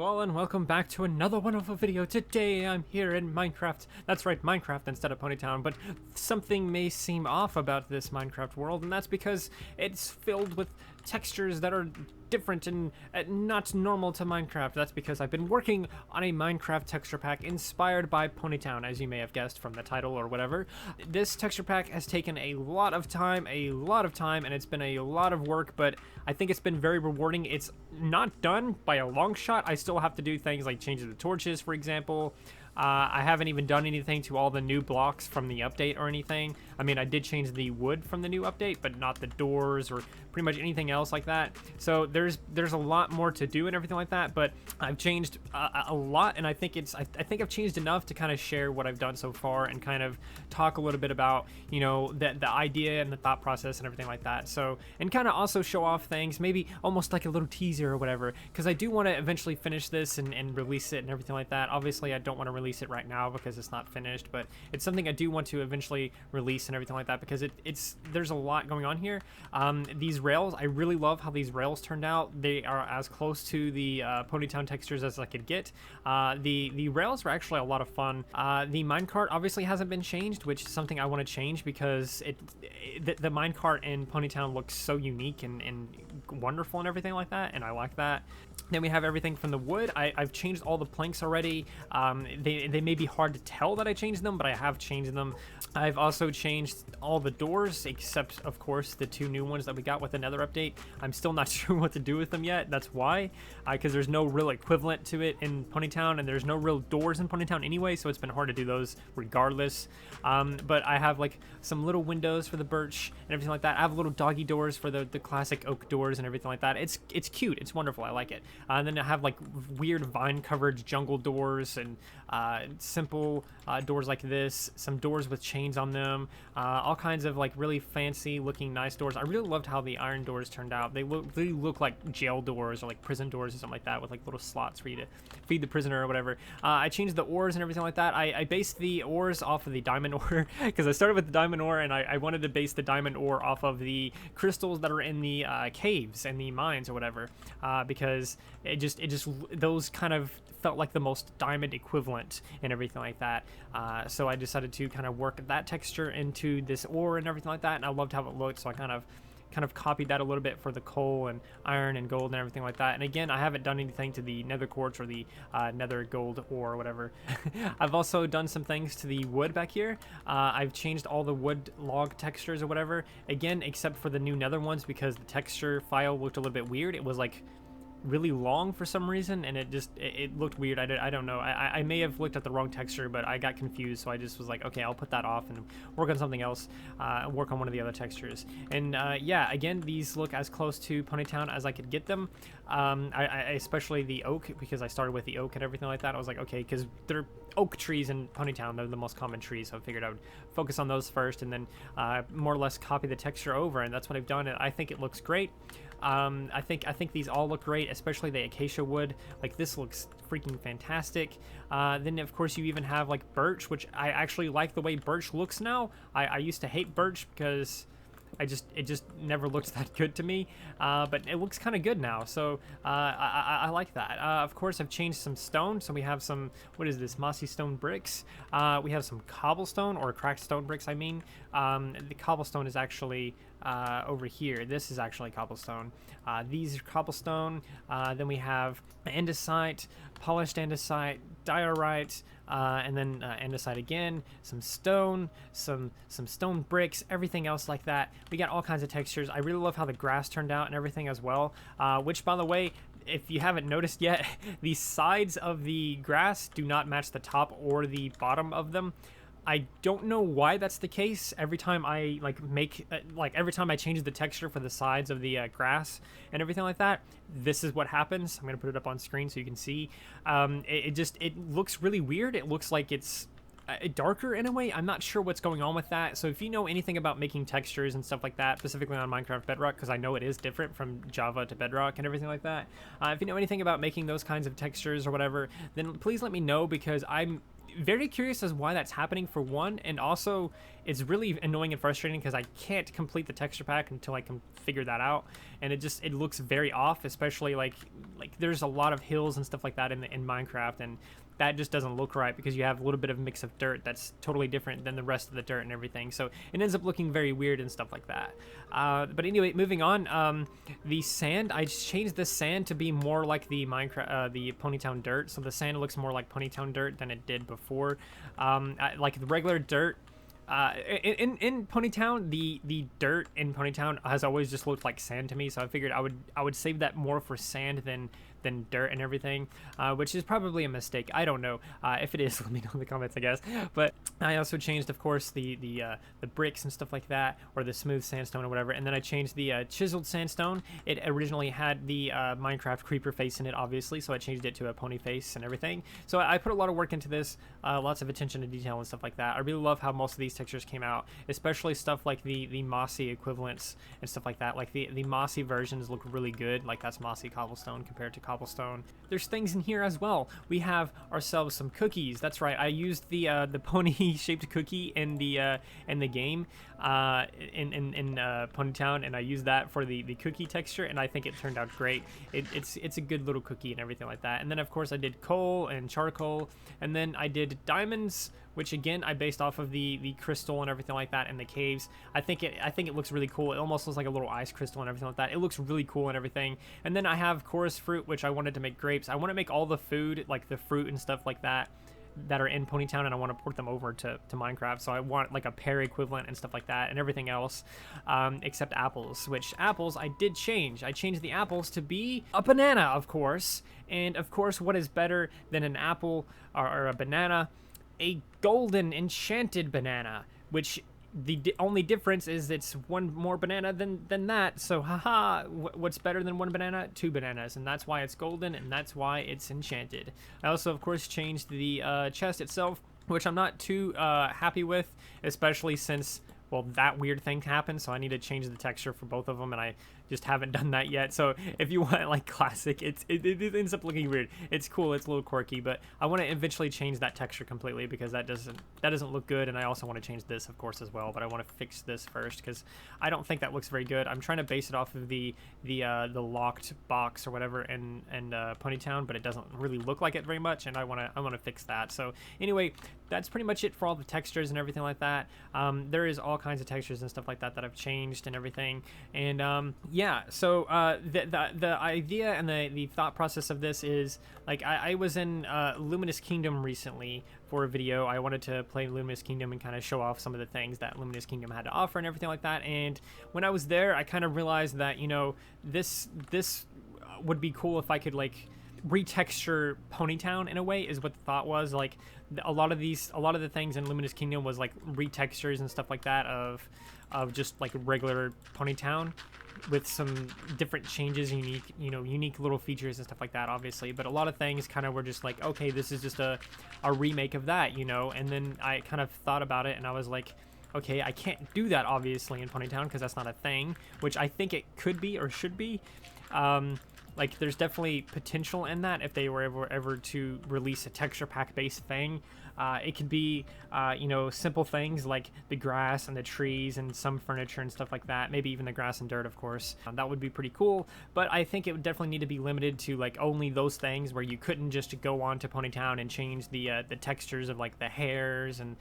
all, and welcome back to another wonderful video. Today I'm here in Minecraft. That's right, Minecraft instead of Ponytown, but something may seem off about this Minecraft world, and that's because it's filled with textures that are different and not normal to Minecraft. That's because I've been working on a Minecraft texture pack inspired by Ponytown, as you may have guessed from the title or whatever. This texture pack has taken a lot of time, and it's been a lot of work, but I think it's been very rewarding. It's not done by a long shot. I still have to do things like change the torches, for example. I haven't even done anything to all the new blocks from the update or anything. I mean, I did change the wood from the new update, but not the doors or pretty much anything else like that. So there's a lot more to do and everything like that, but I've changed a lot, and I think I've changed enough to kind of share what I've done so far and kind of talk a little bit about, you know, the idea and the thought process and everything like that. So, and kind of also show off things, maybe almost like a little teaser or whatever, because I do want to eventually finish this and release it and everything like that. Obviously, I don't want to release it right now because it's not finished, but it's something I do want to eventually release and everything like that, because there's a lot going on here. These rails, I really love how these rails turned out. They are as close to the Ponytown textures as I could get. The rails were actually a lot of fun. The minecart obviously hasn't been changed, which is something I want to change because the minecart in Ponytown looks so unique and wonderful and everything like that, and I like that. Then we have everything from the wood. I've changed all the planks already. They may be hard to tell that I changed them, but I have changed them. I've also changed all the doors, except, of course, the two new ones that we got with another update. I'm still not sure what to do with them yet. That's why, because there's no real equivalent to it in Ponytown, and there's no real doors in Ponytown anyway, so it's been hard to do those regardless. But I have, like, some little windows for the birch and everything like that. I have little doggy doors for the classic oak doors and everything like that. It's cute. It's wonderful. I like it. And then I have, like, weird vine-covered jungle doors and simple doors like this, some doors with chains on them, all kinds of like really fancy looking nice doors. I really loved how the iron doors turned out. They really look like jail doors or like prison doors or something like that, with like little slots for you to feed the prisoner or whatever. I changed the ores and everything like that. I based the ores off of the diamond ore because I started with the diamond ore, and I wanted to base the diamond ore off of the crystals that are in the caves and the mines or whatever, because it just those kind of felt like the most diamond equivalent and everything like that. So I decided to kind of work that texture into this ore and everything like that, and I loved how it looked, so I kind of copied that a little bit for the coal and iron and gold and everything like that. And again, I haven't done anything to the nether quartz or the nether gold ore or whatever. I've also done some things to the wood back here. I've changed all the wood log textures or whatever, again, except for the new nether ones, because the texture file looked a little bit weird. It was like really long for some reason, and it looked weird. I don't know. I may have looked at the wrong texture, but I got confused, so I just was like, okay, I'll put that off and work on something else, work on one of the other textures. And yeah, again, these look as close to Ponytown as I could get them. I especially the oak, because I started with the oak and everything like that. I was like, okay, because they're oak trees in Ponytown, they're the most common trees, so I figured I would focus on those first, and then more or less copy the texture over, and that's what I've done, and I think it looks great. I think these all look great, especially the acacia wood. Like, this looks freaking fantastic. Then of course you even have like birch, which I actually like the way birch looks now. I used to hate birch because it just never looked that good to me, but it looks kind of good now, so I like that. Of course, I've changed some stone, so we have some, what is this, mossy stone bricks. We have some cobblestone, or cracked stone bricks, I mean. The cobblestone is actually over here. This is actually cobblestone. These are cobblestone. Then we have andesite, polished andesite, diorite, and then andesite again, some stone, some stone bricks, everything else like that. We got all kinds of textures. I really love how the grass turned out and everything as well, which, by the way, if you haven't noticed yet, the sides of the grass do not match the top or the bottom of them. I don't know why that's the case. Every time I every time I change the texture for the sides of the grass and everything like that, this is what happens. I'm gonna put it up on screen so you can see. It looks really weird. It looks like it's darker in a way. I'm not sure what's going on with that. So if you know anything about making textures and stuff like that, specifically on Minecraft Bedrock, because I know it is different from Java to Bedrock and everything like that, if you know anything about making those kinds of textures or whatever, then please let me know, because I'm very curious as why that's happening, for one, and also it's really annoying and frustrating because I can't complete the texture pack until I can figure that out. and it looks very off, especially like there's a lot of hills and stuff like that in Minecraft, and that just doesn't look right because you have a little bit of mix of dirt that's totally different than the rest of the dirt and everything. So it ends up looking very weird and stuff like that. But anyway, moving on, the sand, I changed the sand to be more like the the Ponytown dirt. So the sand looks more like Ponytown dirt than it did before. Like the regular dirt, in Ponytown, the dirt in Ponytown has always just looked like sand to me, so I figured I would save that more for sand than dirt and everything, which is probably a mistake. I don't know. If it is, let me know in the comments, I guess. But I also changed, of course, the bricks and stuff like that, or the smooth sandstone or whatever, and then I changed the chiseled sandstone. It originally had the Minecraft creeper face in it, obviously, so I changed it to a pony face and everything. So I put a lot of work into this, lots of attention to detail and stuff like that. I really love how most of these textures came out, especially stuff like the mossy equivalents and stuff like that. Like the mossy versions look really good, like that's mossy cobblestone compared to cobblestone. There's things in here as well. We have ourselves some cookies. That's right, I used the pony shaped cookie in the game in Ponytown, and I used that for the cookie texture, and I think it turned out great. It's a good little cookie and everything like that. And then of course I did coal and charcoal, and then I did diamonds, which again I based off of the crystal and everything like that in the caves. I think it looks really cool. It almost looks like a little ice crystal and everything like that. It looks really cool and everything. And then I have chorus fruit, which I wanted to make grapes. I want to make all the food, like the fruit and stuff like that are in Ponytown, and I want to port them over to Minecraft. So I want like a pear equivalent and stuff like that, and everything else, except apples, which apples I did change. I changed the apples to be a banana, of course. And of course, what is better than an apple or a banana? A golden enchanted banana, which the only difference is it's one more banana than that. So haha, what's better than one banana? Two bananas, and that's why it's golden, and that's why it's enchanted. I also of course changed the chest itself, which I'm not too happy with, especially since, well, that weird thing happened, so I need to change the texture for both of them, and I just haven't done that yet. So if you want like classic, it ends up looking weird. It's cool, it's a little quirky, but I want to eventually change that texture completely because that doesn't look good. And I also want to change this, of course, as well, but I want to fix this first because I don't think that looks very good. I'm trying to base it off of the locked box or whatever in Ponytown, but it doesn't really look like it very much, and I want to fix that. So anyway, that's pretty much it for all the textures and everything like that. There is all kinds of textures and stuff like that I've changed and everything. And yeah, so the idea and the thought process of this is, like, I was in Luminous Kingdom recently for a video. I wanted to play Luminous Kingdom and kind of show off some of the things that Luminous Kingdom had to offer and everything like that. And when I was there, I kind of realized that, you know, this would be cool if I could like retexture Ponytown in a way, is what the thought was. Like a lot of the things in Luminous Kingdom was like retextures and stuff like that of just like regular Ponytown, with some different changes, unique little features and stuff like that, obviously. But a lot of things kind of were just like, okay, this is just a remake of that, you know. And then I kind of thought about it, and I was like, okay, I can't do that obviously in Ponytown because that's not a thing, which I think it could be or should be. Like there's definitely potential in that if they were ever to release a texture pack based thing. It could be, simple things like the grass and the trees and some furniture and stuff like that. Maybe even the grass and dirt, of course. That would be pretty cool. But I think it would definitely need to be limited to like only those things, where you couldn't just go on to Ponytown and change the textures of like the hairs and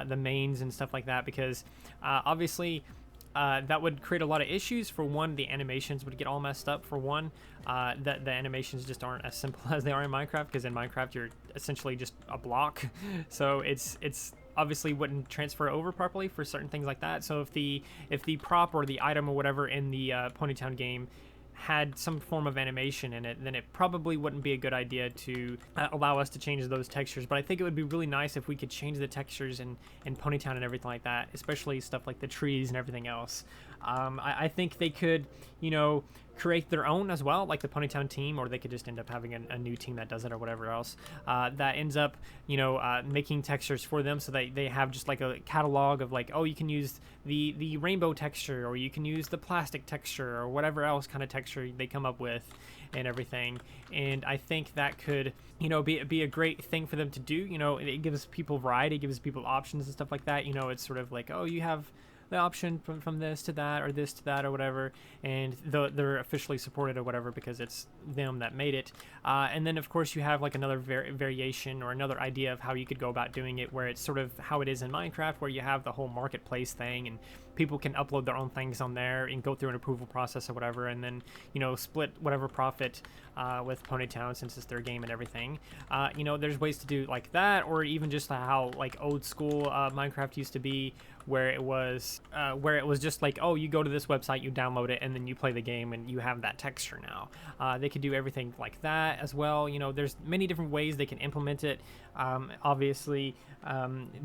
the manes and stuff like that, because obviously that would create a lot of issues. For one, the animations would get all messed up. For one, that the animations just aren't as simple as they are in Minecraft, because in Minecraft you're essentially just a block. So it's obviously wouldn't transfer over properly for certain things like that. So if the prop or the item or whatever in the Ponytown game had some form of animation in it, then it probably wouldn't be a good idea to allow us to change those textures. But I think it would be really nice if we could change the textures in Ponytown and everything like that, especially stuff like the trees and everything else. I think they could, create their own as well, like the Ponytown team, or they could just end up having a new team that does it or whatever else. That ends up, making textures for them, so that they have just like a catalog of like, oh, you can use the rainbow texture, or you can use the plastic texture, or whatever else kind of texture they come up with and everything. And I think that could, be a great thing for them to do. It gives people variety, it gives people options and stuff like that. It's sort of like, oh, you have the option from this to that or this to that or whatever, and they're officially supported or whatever because it's them that made it. And then of course you have like another variation or another idea of how you could go about doing it, where it's sort of how it is in Minecraft, where you have the whole marketplace thing and people can upload their own things on there and go through an approval process or whatever, and then, you know, split whatever profit with Ponytown, since it's their game and everything. You know, there's ways to do like that, or even just how like old school Minecraft used to be, where it was just like, oh, you go to this website, you download it, and then you play the game and you have that texture now. They could do everything like that as well. You know, there's many different ways they can implement it. Obviously,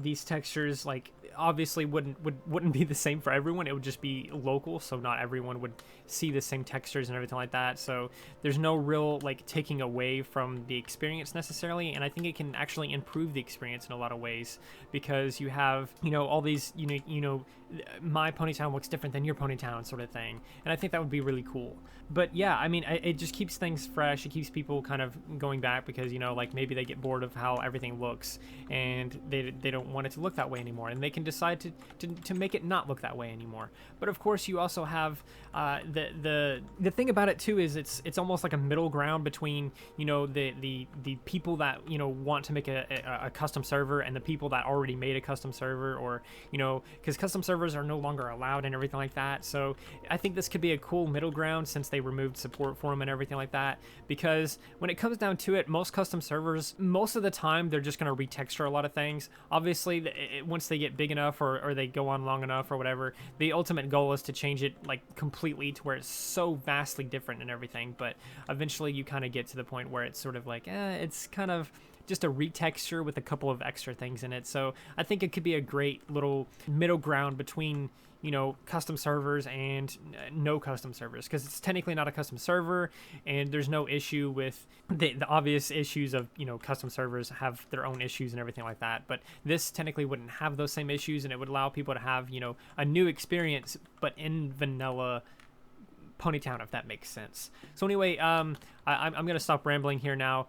these textures like obviously wouldn't be the same for everyone. It would just be local, so not everyone would see the same textures and everything like that. So there's no real like taking away from the experience necessarily, and I think it can actually improve the experience in a lot of ways, because you have, you know, all these, you know, my Ponytown looks different than your Ponytown sort of thing, and I think that would be really cool. But yeah, I mean, it just keeps things fresh. It keeps people kind of going back, because, you know, like maybe they get bored of how everything looks and they don't want it to look that way anymore, and they can decide to make it not look that way anymore. But of course you also have the thing about it too is it's almost like a middle ground between, you know, the people that, you know, want to make a custom server and the people that already made a custom server, or, you know, because custom servers are no longer allowed and everything like that. So I think this could be a cool middle ground, since they removed support for them and everything like that, because when it comes down to it, most custom servers, most of the time, they're just going to retexture a lot of things. Obviously, once they get big enough or they go on long enough or whatever, the ultimate goal is to change it like completely to where it's so vastly different and everything. But eventually you kind of get to the point where it's sort of like, it's kind of just a retexture with a couple of extra things in it. So I think it could be a great little middle ground between, you know, custom servers and no custom servers, because it's technically not a custom server, and there's no issue with the obvious issues of, you know, custom servers have their own issues and everything like that. But this technically wouldn't have those same issues, and it would allow people to have, you know, a new experience but in vanilla Ponytown, if that makes sense. So anyway, I'm gonna stop rambling here now.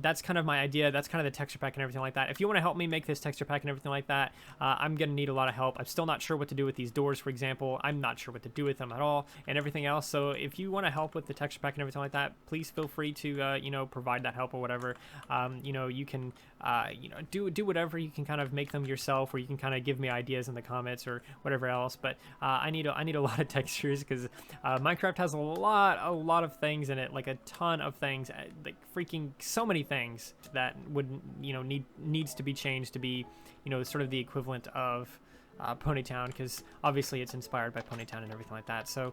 That's kind of my idea. That's kind of the texture pack and everything like that. If you want to help me make this texture pack and everything like that, I'm gonna need a lot of help. I'm still not sure what to do with these doors, for example. I'm not sure what to do with them at all, and everything else. So if you want to help with the texture pack and everything like that, please feel free to you know, provide that help or whatever. You know, you can you know, do whatever. You can kind of make them yourself, or you can kind of give me ideas in the comments or whatever else. But I need a lot of textures, because Minecraft has a lot of things in it, like a ton of things, like freaking so many things that would, you know, needs to be changed to be, you know, sort of the equivalent of Ponytown, because obviously it's inspired by Ponytown and everything like that. So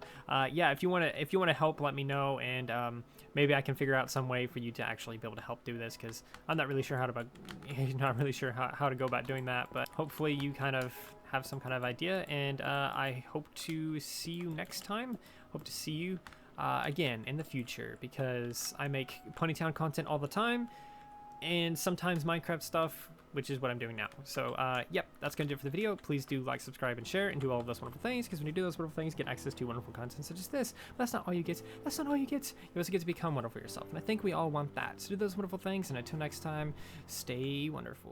yeah, if you want to help, let me know, and maybe I can figure out some way for you to actually be able to help do this, because I'm not really sure how to go about doing that. But hopefully you kind of have some kind of idea, and I hope to see you next time. Hope to see you again in the future, because I make Ponytown content all the time, and sometimes Minecraft stuff, which is what I'm doing now. So yep, that's gonna do it for the video. Please do like, subscribe, and share, and do all of those wonderful things, because when you do those wonderful things, you get access to wonderful content such as this. But that's not all you get. That's not all you get. You also get to become wonderful yourself, and I think we all want that. So do those wonderful things, and until next time, stay wonderful.